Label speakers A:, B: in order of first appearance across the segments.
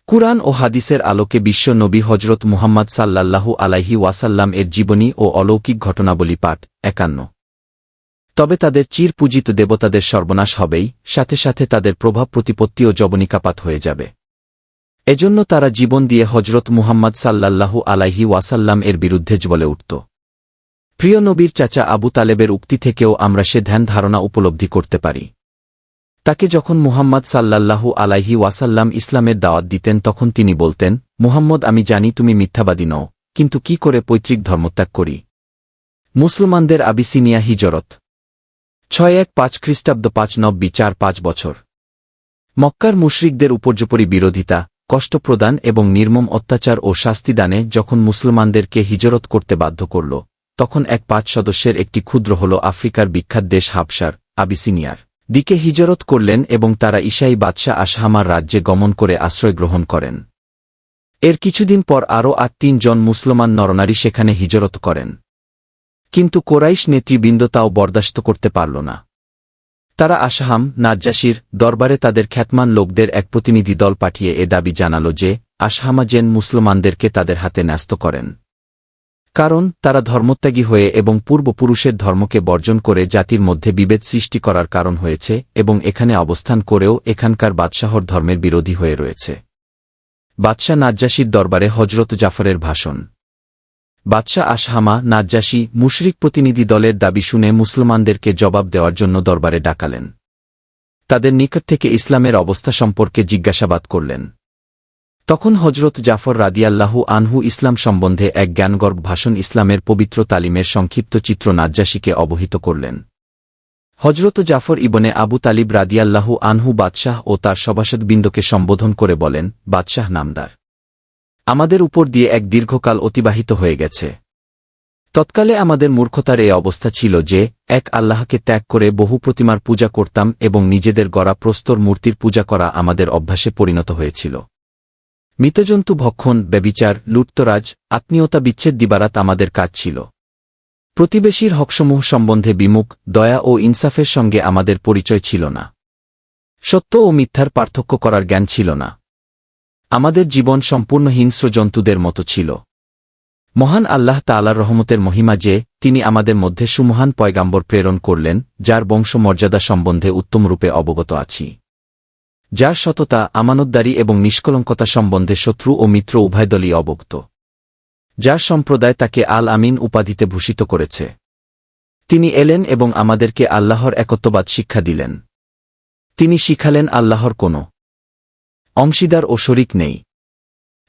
A: কুরআন ও হাদিসের আলোকে বিশ্ব নবী হজরত মুহাম্মদ সাল্লাল্লাহু আলাইহি ওয়াসাল্লাম এর জীবনী ও অলৌকিক ঘটনাবলী পাঠ ৫১। তবে তাদের চির পূজিত দেবতাদের সর্বনাশ হবেই, সাথে সাথে তাদের প্রভাব প্রতিপত্তিও যবনিকাপাত হয়ে যাবে। এজন্য তারা জীবন দিয়ে হজরত মুহাম্মদ সাল্লাল্লাহু আলাইহি ওয়াসাল্লাম এর বিরুদ্ধে জ্বলে উঠত। প্রিয় নবীর চাচা আবু তালেবের উক্তি থেকেও আমরা সে ধ্যান ধারণা উপলব্ধি করতে পারি। তাকে যখন মুহাম্মদ সাল্লাল্লাহু আলাইহি ওয়াসাল্লাম ইসলামের দাওয়াত দিতেন তখন তিনি বলতেন, মুহাম্মদ, আমি জানি তুমি মিথ্যাবাদী নও, কিন্তু কি করে পৈতৃক ধর্মত্যাগ করি। মুসলমানদের আবিসিনিয়া হিজরত ৬১৫ খ্রিস্টাব্দ ৫৯৪ বছর। মক্কার মুশরিকদের উপর্যুপরি বিরোধিতা, কষ্টপ্রদান এবং নির্মম অত্যাচার ও শাস্তিদানে যখন মুসলমানদেরকে হিজরত করতে বাধ্য করল, তখন ৫ সদস্যের একটি ক্ষুদ্র হল আফ্রিকার বিখ্যাত দেশ হাবশার, আবিসিনিয়ার দিকে হিজরত করলেন এবং তারা ঈসাই বাদশাহ আশহামার রাজ্যে গমন করে আশ্রয় গ্রহণ করেন। এর কিছুদিন পর আরও ৮ জন মুসলমান নরনারী সেখানে হিজরত করেন। কিন্তু কোরাইশ নেতৃবৃন্দ তাও বরদাস্ত করতে পারল না। তারা আশহাম নাজ্জাশীর দরবারে তাদের খ্যাতমান লোকদের এক প্রতিনিধি দল পাঠিয়ে এ দাবি জানাল যে আশহামা যেন মুসলমানদেরকে তাদের হাতে ন্যস্ত করেন, কারণ তারা ধর্মত্যাগী হয়ে এবং পূর্বপুরুষের ধর্মকে বর্জন করে জাতির মধ্যে বিভেদ সৃষ্টি করার কারণ হয়েছে এবং এখানে অবস্থান করেও এখানকার বাদশাহর ধর্মের বিরোধী হয়ে রয়েছে। বাদশাহ নাজ্জাশীর দরবারে হজরত জাফরের ভাষণ। বাদশাহ আশহামা নাজ্জাশী মুশরিক প্রতিনিধি দলের দাবি শুনে মুসলমানদেরকে জবাব দেওয়ার জন্য দরবারে ডাকালেন। তাদের নিকট থেকে ইসলামের অবস্থা সম্পর্কে জিজ্ঞাসাবাদ করলেন। তখন হজরত জাফর রাদিয়াল্লাহু আনহু ইসলাম সম্বন্ধে এক জ্ঞানগর্ভ ভাষণ ইসলামের পবিত্র তালিমের সংক্ষিপ্ত চিত্র নাজ্জাশীকে অবহিত করলেন। হজরত জাফর ইবনে আবু তালিব রাদিয়াল্লাহু আনহু বাদশাহ ও তার সভাসদবৃন্দকে সম্বোধন করে বলেন, বাদশাহ নামদার, আমাদের উপর দিয়ে এক দীর্ঘকাল অতিবাহিত হয়ে গেছে। তৎকালে আমাদের মূর্খতার এই অবস্থা ছিল যে এক আল্লাহকে ত্যাগ করে বহু প্রতিমার পূজা করতাম এবং নিজেদের গড়া প্রস্তর মূর্তির পূজা করা আমাদের অভ্যাসে পরিণত হয়েছিল। মৃতজন্তু ভক্ষণ, ব্যভিচার, লুটতরাজ, আত্মীয়তা বিচ্ছেদ দিবারাত আমাদের কাজ ছিল। প্রতিবেশীর হকসমূহ সম্বন্ধে বিমুখ, দয়া ও ইনসাফের সঙ্গে আমাদের পরিচয় ছিল না। সত্য ও মিথ্যার পার্থক্য করার জ্ঞান ছিল না। আমাদের জীবন সম্পূর্ণ হিংস্র জন্তুদের মতো ছিল। মহান আল্লাহ তাআলার রহমতের মহিমা যে তিনি আমাদের মধ্যে সুমহান পয়গাম্বর প্রেরণ করলেন, যার বংশমর্যাদা সম্বন্ধে উত্তমরূপে অবগত আছি, যার সততা, আমানতদারি এবং নিষ্কলঙ্কতা সম্বন্ধে শত্রু ও মিত্র উভয় দলই অবগত, যার সম্প্রদায় তাকে আল আমিন উপাধিতে ভূষিত করেছে। তিনি এলেন এবং আমাদেরকে আল্লাহর একত্ববাদ শিক্ষা দিলেন। তিনি শিখালেন আল্লাহর কোনো অংশীদার ও শরিক নেই।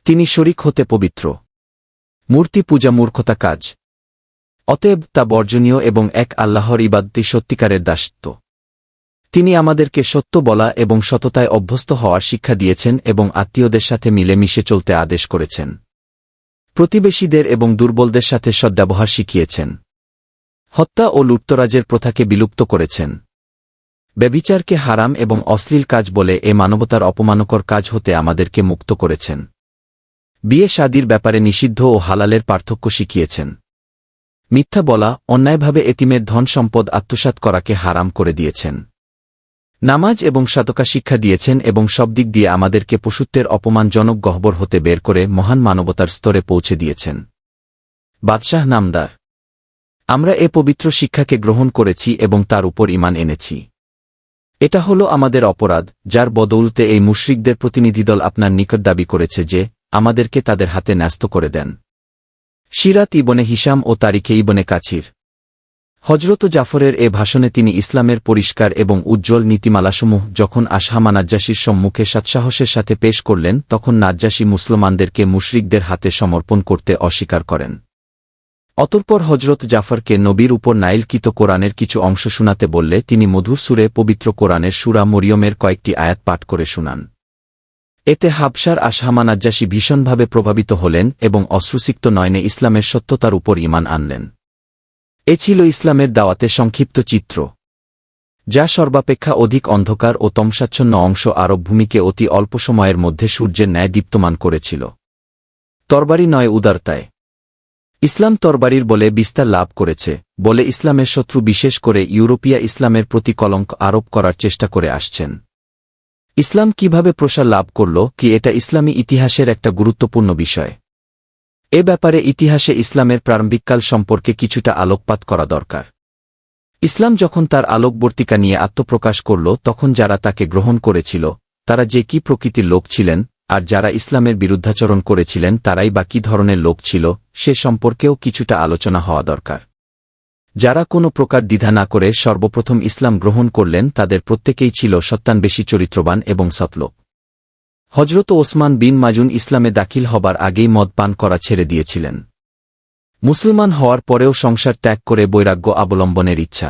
A: তিনি শরিক হতে পবিত্র। মূর্তি পূজা মূর্খতা কাজ, অতএব তা বর্জনীয় এবং এক আল্লাহর ইবাদতই সত্যিকারের দাসত্ব। তিনি আমাদেরকে সত্য বলা এবং সততায় অভ্যস্ত হওয়ার শিক্ষা দিয়েছেন এবং আত্মীয়দের সাথে মিলেমিশে চলতে আদেশ করেছেন। প্রতিবেশীদের এবং দুর্বলদের সাথে সদ্ব্যবহার শিখিয়েছেন। হত্যা ও লুটতরাজের প্রথাকে বিলুপ্ত করেছেন। ব্যভিচারকে হারাম এবং অশ্লীল কাজ বলে এ মানবতার অপমানকর কাজ হতে আমাদেরকে মুক্ত করেছেন। বিয়ে শাদীর ব্যাপারে নিষিদ্ধ ও হালালের পার্থক্য শিখিয়েছেন। মিথ্যা বলা, অন্যায়ভাবে এতিমের ধন সম্পদ আত্মসাৎ করাকে হারাম করে দিয়েছেন। নামাজ এবং সাদকা শিক্ষা দিয়েছেন এবং সব দিক দিয়ে আমাদেরকে পশুত্বের অপমানজনক গহ্বর হতে বের করে মহান মানবতার স্তরে পৌঁছে দিয়েছেন। বাদশাহ নামদার, আমরা এ পবিত্র শিক্ষাকে গ্রহণ করেছি এবং তার উপর ঈমান এনেছি। এটা হলো আমাদের অপরাধ, যার বদৌলতে এই মুশরিকদের প্রতিনিধিদল আপনার নিকট দাবি করেছে যে আমাদেরকে তাদের হাতে ন্যস্ত করে দেন। সিরাত ইবনে হিশাম ও তারিখে ইবনে কাছির। হজরত জাফরের এ ভাষণে তিনি ইসলামের পরিষ্কার এবং উজ্জ্বল নীতিমালাসমূহ যখন আশহামা নাজ্জাশীর সম্মুখে সৎসাহসের সাথে পেশ করলেন, তখন নাজ্জাশী মুসলমানদেরকে মুশরিকদের হাতে সমর্পণ করতে অস্বীকার করেন। অতঃপর হজরত জাফরকে নবীর উপর নাইলকৃত কোরআনের কিছু অংশ শোনাতে বললে তিনি মধুর সুরে পবিত্র কোরআনের সূরা মরিয়মের কয়েকটি আয়াত পাঠ করে শোনান। এতে হাবশার আশহামা নাজ্জাশী ভীষণভাবে প্রভাবিত হলেন এবং অশ্রুসিক্ত নয়নে ইসলামের সত্যতার উপর ঈমান আনলেন। এ ছিল ইসলামের দাওয়াতে সংক্ষিপ্ত চিত্র, যা সর্বাপেক্ষা অধিক অন্ধকার ও তমসাচ্ছন্ন অংশ আরব ভূমিকে অতি অল্প সময়ের মধ্যে সূর্যের ন্যায় দীপ্তমান করেছিল। তরবারি নয়, উদারতায়। ইসলাম তরবারির বলে বিস্তার লাভ করেছে বলে ইসলামের শত্রু বিশেষ করে ইউরোপিয়া ইসলামের প্রতি কলঙ্ক আরোপ করার চেষ্টা করে আসছেন। ইসলাম কিভাবে প্রসার লাভ করল কি এটা ইসলামী ইতিহাসের একটা গুরুত্বপূর্ণ বিষয়। এ ব্যাপারে ইতিহাসে ইসলামের প্রারম্ভিককাল সম্পর্কে কিছুটা আলোকপাত করা দরকার। ইসলাম যখন তার আলোকবর্তিকা নিয়ে আত্মপ্রকাশ করল তখন যারা তাকে গ্রহণ করেছিল তারা যে কি প্রকৃতির লোক ছিলেন, আর যারা ইসলামের বিরুদ্ধাচরণ করেছিলেন তারাই বা কি ধরনের লোক ছিল সে সম্পর্কেও কিছুটা আলোচনা হওয়া দরকার। যারা কোনো প্রকার দ্বিধা না করে সর্বপ্রথম ইসলাম গ্রহণ করলেন তাদের প্রত্যেকেই ছিল সত্যান্বেষী চরিত্রবান এবং সৎলোক। হজরত ওসমান বিন মাজুন ইসলামে দাখিল হবার আগেই মদ পান করা ছেড়ে দিয়েছিলেন। মুসলমান হওয়ার পরেও সংসার ত্যাগ করে বৈরাগ্য অবলম্বনের ইচ্ছা